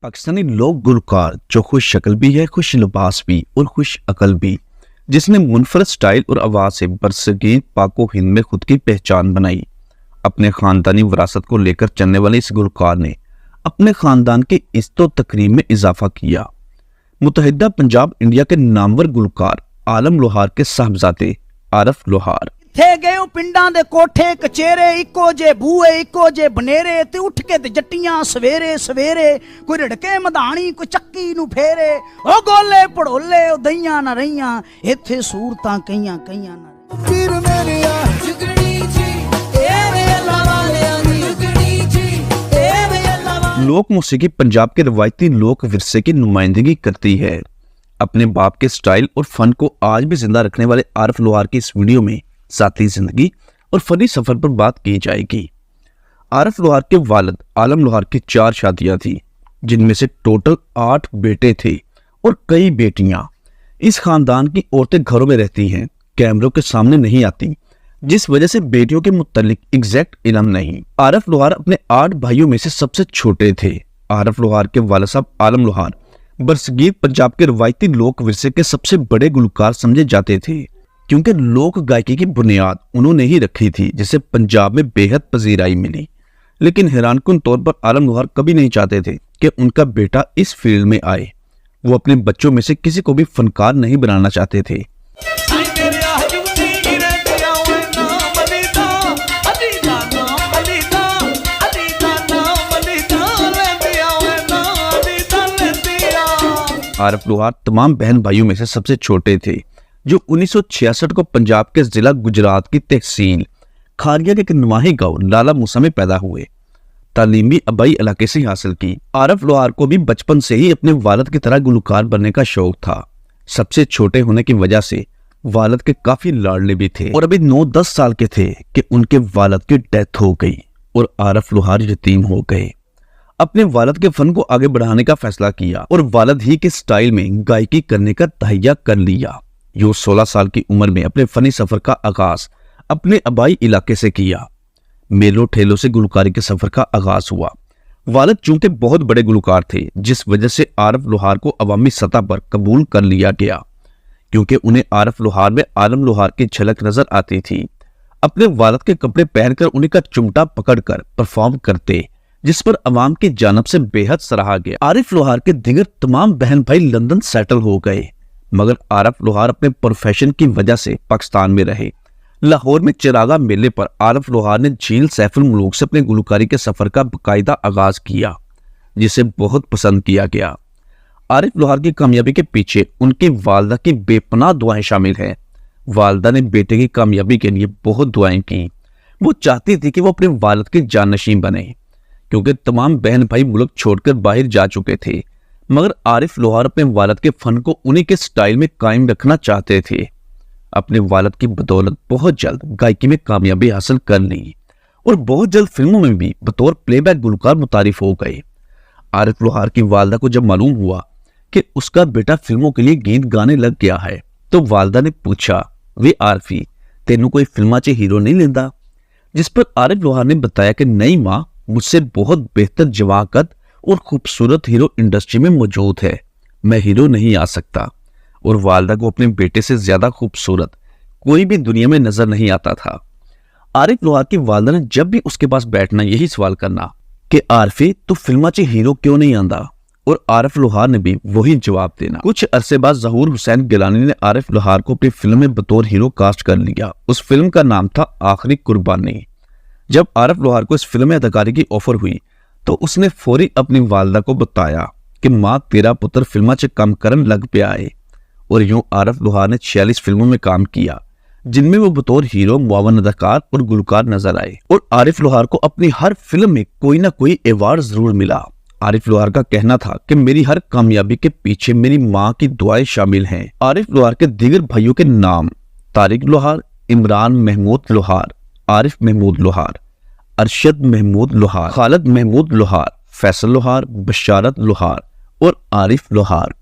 पाकिस्तानी लोक गुलकार जो खुश शक्ल भी है, खुश लिबास भी और खुश अकल भी, जिसने मुनफरद स्टाइल और आवाज से बरसगीर पाको हिंद में खुद की पहचान बनाई। अपने खानदानी विरासत को लेकर चलने वाले इस गुलकार ने अपने खानदान के इज्जत तकरीम में इजाफा किया। मुतहिदा पंजाब इंडिया के नामवर गुलकार आलम लोहार के साहबजादे आरफ लोहार थे गए पिंडां दे कोठे कचेरे इको जे बूए इको जे बनेरे ते उठ के ते जट्टियां सवेरे सवेरे कोई रड़के मधानी कोई चक्की नू फेरे ओ गोले पड़ोले ओ दइयां ना रहियां इत्थे सूरतां कईयां कईयां ना पीर मेरिया जुगड़ी जी ए वे अल्लाह वालेयां दी जुगड़ी जी ए वे अल्लाह। लोक मौसीकी पंजाब के रवायती लोक विरसे की नुमाइंदगी करती है। अपने बाप के स्टाइल और फन को आज भी जिंदा रखने वाले आरफ लोहार की इस वीडियो में ज़ाती जिंदगी और फनी सफर पर बात की जाएगी। आरफ लोहार के वालिद आलम लोहार की 4 शादियां थी, जिनमें से टोटल 8 बेटे थे और कई बेटियां। इस खानदान की औरतें घरों में रहती हैं, कैमरों के सामने नहीं आती, जिस वजह से बेटियों के मुतालिक एग्जैक्ट इल्म नहीं। आरफ लोहार अपने 8 भाइयों में से सबसे छोटे थे। आरफ लोहार के वालिद साहब आलम लोहार बरसगीर पंजाब के रवायती लोक विरसे के सबसे बड़े गुलकार समझे जाते थे, क्योंकि लोक गायकी की बुनियाद उन्होंने ही रखी थी, जिसे पंजाब में बेहद पजीराई मिली। लेकिन हैरानकुन तौर पर आलम लोहार कभी नहीं चाहते थे कि उनका बेटा इस फील्ड में आए। वो अपने बच्चों में से किसी को भी फनकार नहीं बनाना चाहते थे। आरफ लोहार तमाम बहन भाइयों में से सबसे छोटे थे, जो 1966 को पंजाब के जिला गुजरात की तहसील खारिया के एक नुमाही गांव लाला मूसा में पैदा हुए। तालीम भी आबाई इलाके से हासिल की। आरफ लोहार को भी बचपन से ही अपने वालिद की तरह गुलकार बनने का शौक था। सबसे छोटे होने की वजह से वालिद के काफी लाडले भी थे और अभी 9-10 साल के थे कि उनके वालिद की डेथ हो गई और आरफ लोहार यतीम हो गए। अपने वालिद के फन को आगे बढ़ाने का फैसला किया और वालिद ही के स्टाइल में गायकी करने का तहैया कर लिया। यूं 16 साल की उम्र में अपने फनी सफर का आगाज अपने आबाई इलाके से किया। मेलों ठेलों से गुलकारी के सफर का आगाज हुआ। वालिद चूंकि बहुत बड़े गुलकार थे, जिस वजह से आरफ लोहार को अवामी सतह पर कबूल कर लिया गया, क्योंकि उन्हें आरफ लोहार में आलम लोहार की झलक नजर आती थी। अपने वालिद के कपड़े पहनकर उन्हीं का चुमटा पकड़कर परफॉर्म करते, जिस पर अवाम की जानब से बेहद सराहा गया। आरिफ लोहार के दिगर तमाम बहन भाई लंदन सेटल हो गए, मगर आरफ लोहार अपने प्रोफेशन की वजह से पाकिस्तान में रहे। लाहौर में चिरागा मेले पर आरफ लोहार ने झील सैफुल मुलूक से अपने गुलकारी के सफर का बाकायदा आगाज किया, जिसे बहुत पसंद किया गया। आरिफ लोहार की कामयाबी के पीछे उनकी वालदा की बेपनाह दुआएं शामिल हैं। वालदा ने बेटे की कामयाबी के लिए बहुत दुआएं की। वो चाहती थी कि वो अपने वालिद के जानशीन बने, क्योंकि तमाम बहन भाई मुल्क छोड़कर बाहर जा चुके थे, मगर आरिफ लोहार अपने वालिद के फन को उन्हीं के स्टाइल में कायम रखना चाहते थे। अपने वालिद की बदौलत बहुत जल्द गायकी में कामयाबी हासिल कर ली और बहुत जल्द फिल्मों में भी बतौर प्लेबैक गुलकार मुतारिफ हो गए। आरिफ लोहार की वालदा को जब मालूम हुआ कि उसका बेटा फिल्मों के लिए गीत गाने लग गया है, तो वालदा ने पूछा, वे आरफी तेनू कोई फिल्मा च हीरो नहीं लेंदा? जिस पर आरिफ लोहार ने बताया कि नहीं माँ, मुझसे बहुत बेहतर जवाकत और खूबसूरत हीरो इंडस्ट्री में मौजूद है, मैं हीरो नहीं आ सकता। और वालदा को अपने बेटे से ज्यादा खूबसूरत कोई भी दुनिया में नजर नहीं आता था। आरिफ लोहार की वालदा ने जब भी उसके पास बैठना यही सवाल करना कि आरफी तू फिल्मा च हीरो क्यों नहीं आंदा, और आरिफ लोहार ने भी वही जवाब देना। कुछ अरसे बाद ज़हूर हुसैन गिलानी ने आरिफ लोहार को अपनी फिल्म में बतौर हीरो कास्ट कर लिया। उस फिल्म का नाम था आखिरी कुर्बानी। जब आरिफ लोहार को इस फिल्म में अदाकारी की ऑफर हुई, तो उसने फौरी अपनी वालदा को बताया कि माँ तेरा पुत्र फिल्मा च काम करन लग पिया है। और यूं आरिफ लोहार ने 46 फिल्मों में काम किया, जिनमें वो बतौर हीरो, मुआवन अदाकार और गुलकार नजर आए। और आरिफ लोहार को अपनी हर फिल्म में कोई ना कोई अवार्ड जरूर मिला। आरिफ लोहार का कहना था कि मेरी हर कामयाबी के पीछे मेरी माँ की दुआएं शामिल हैं। आरिफ लोहार के दीगर भाइयों के नाम तारिक लोहार, इमरान महमूद लोहार, आरिफ महमूद लोहार, अरशद महमूद लोहार, खालिद महमूद लोहार, फैसल लोहार, बशारत लोहार और आरिफ लोहार।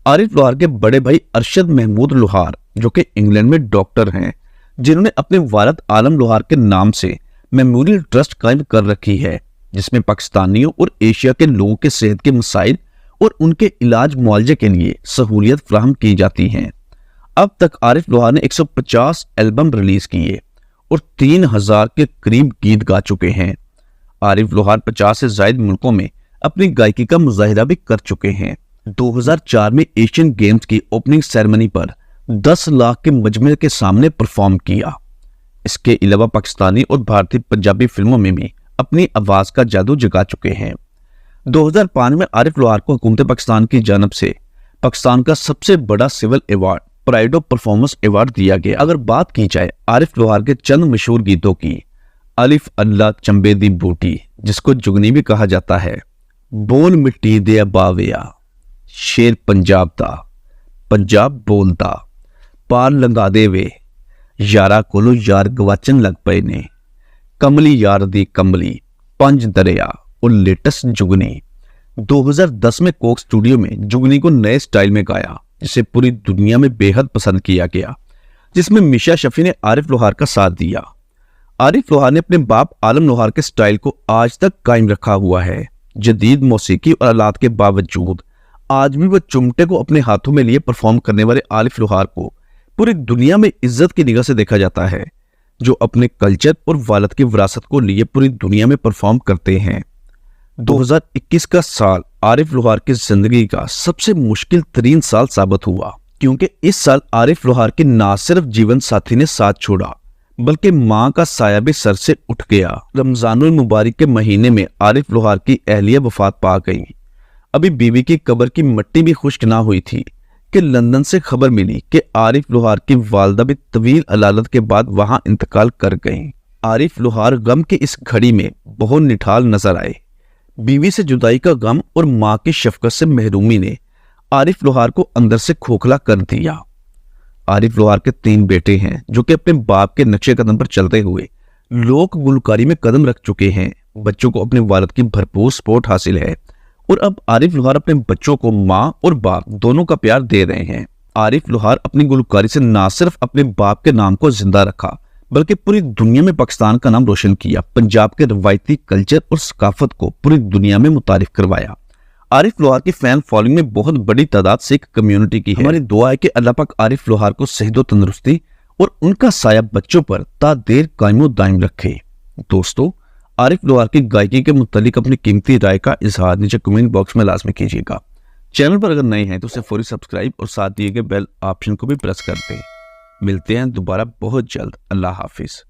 आरिफ लोहार के बड़े भाई अरशद महमूद लोहार, जो कि इंग्लैंड में डॉक्टर हैं, जिन्होंने अपने वालिद आलम लोहार के नाम से मेमोरियल ट्रस्ट कायम कर रखी है, जिसमें पाकिस्तानियों और एशिया के लोगों के सेहत के मसाइल और उनके इलाज मुआवजे के लिए सहूलियत फराहम की जाती हैं। अब तक आरिफ लोहार ने 150 एल्बम रिलीज किए और 3000 के करीब गीत गा चुके हैं। आरिफ लोहार 50 से ज्यादा मुल्कों में अपनी गायकी का मुजाहिरा भी कर चुके हैं। 2004 में एशियन गेम्स की ओपनिंग सेरेमनी पर 10 लाख के मजमे के सामने परफॉर्म किया। इसके अलावा पाकिस्तानी और भारतीय पंजाबी फिल्मों में भी अपनी आवाज का जादू जगा चुके हैं। 2005 में आरिफ लोहार को हुकूमत पाकिस्तान की जानब से पाकिस्तान का सबसे बड़ा civil award pride of performance award दिया गया। अगर बात की जाए आरिफ लोहार के चंद मशहूर गीतों की, अलिफ अल्लाह चंबे दी बूटी, जिसको जुगनी भी कहा जाता है, बोल मिट्टी दे बाविया, शेर पंजाब दा, पंजाब बोलदा, पार लंघा दे वे, यारा कोलो यार गवाचन लग पे ने, कमली यार दी कमली, पंज दरिया और लेटेस्ट जुगनी। 2010 में कोक स्टूडियो में जुगनी को नए स्टाइल में गाया, जिसे पूरी दुनिया में बेहद पसंद किया गया, जिसमें मिशा शफी ने आरिफ लोहार का साथ दिया। आरिफ लोहार ने अपने बाप आलम लोहार के स्टाइल को आज तक कायम रखा हुआ है। जदीद मौसीकी और आलात के बावजूद आज भी वह चुमटे को अपने हाथों में लिए परफॉर्म करने वाले आरिफ लोहार को पूरी दुनिया में इज्जत की निगाह से देखा जाता है, जो अपने कल्चर और वालद की विरासत को लिए पूरी दुनिया में परफॉर्म करते हैं। 2021 का साल आरिफ लोहार की जिंदगी का सबसे मुश्किल तरीन साल साबित हुआ, क्योंकि इस साल आरिफ लोहार के न सिर्फ जीवन साथी ने साथ छोड़ा, बल्कि मां का साया भी सर से उठ गया। रमजानुल मुबारक के महीने में आरिफ लोहार की अहलिया वफात पा गई। अभी बीवी की कब्र की मिट्टी भी खुश्क ना हुई थी कि लंदन से खबर मिली कि आरिफ लोहार की वालदा भी तवील अलालत के बाद वहां इंतकाल कर गईं। आरिफ लोहार गम की इस घड़ी में बहुत निठाल नजर आए। बीवी से जुदाई का गम और मां की शफकत से महरूमी ने आरिफ लोहार को अंदर से खोखला कर दिया। आरिफ लोहार के 3 बेटे हैं, जो कि अपने बाप के नक्शे कदम पर चलते हुए लोक गुलकारी में कदम रख चुके हैं। बच्चों को अपने वालिद की भरपूर सपोर्ट हासिल है और अब आरिफ लोहार अपने बच्चों को मां और बाप दोनों का प्यार दे रहे हैं। आरिफ लोहार अपनी गुलकारी से न सिर्फ अपने बाप के नाम को जिंदा रखा, बल्कि पूरी दुनिया में पाकिस्तान का नाम रोशन किया। पंजाब के रवायती कल्चर और सकाफत को पूरी दुनिया में मुतारिफ करवाया। आरिफ लोहार की फैन फॉलोइंग में बहुत बड़ी तादाद सिख कम्युनिटी की है। हमारी दुआ है कि अल्लाह पाक आरिफ लोहार को सेहत और तंदुरुस्ती और उनका साया बच्चों पर ता देर कायम दायम रखे। दोस्तों, आरिफ लोहार की गायकी के मुतालिक अपनी कीमती राय का इजहार नीचे कमेंट बॉक्स में लाजमी कीजिएगा। चैनल पर अगर नए हैं तो उसे फौरी सब्सक्राइब और साथ दिए गए बेल ऑप्शन को भी प्रेस कर दें। मिलते हैं दोबारा बहुत जल्द। अल्लाह हाफिज।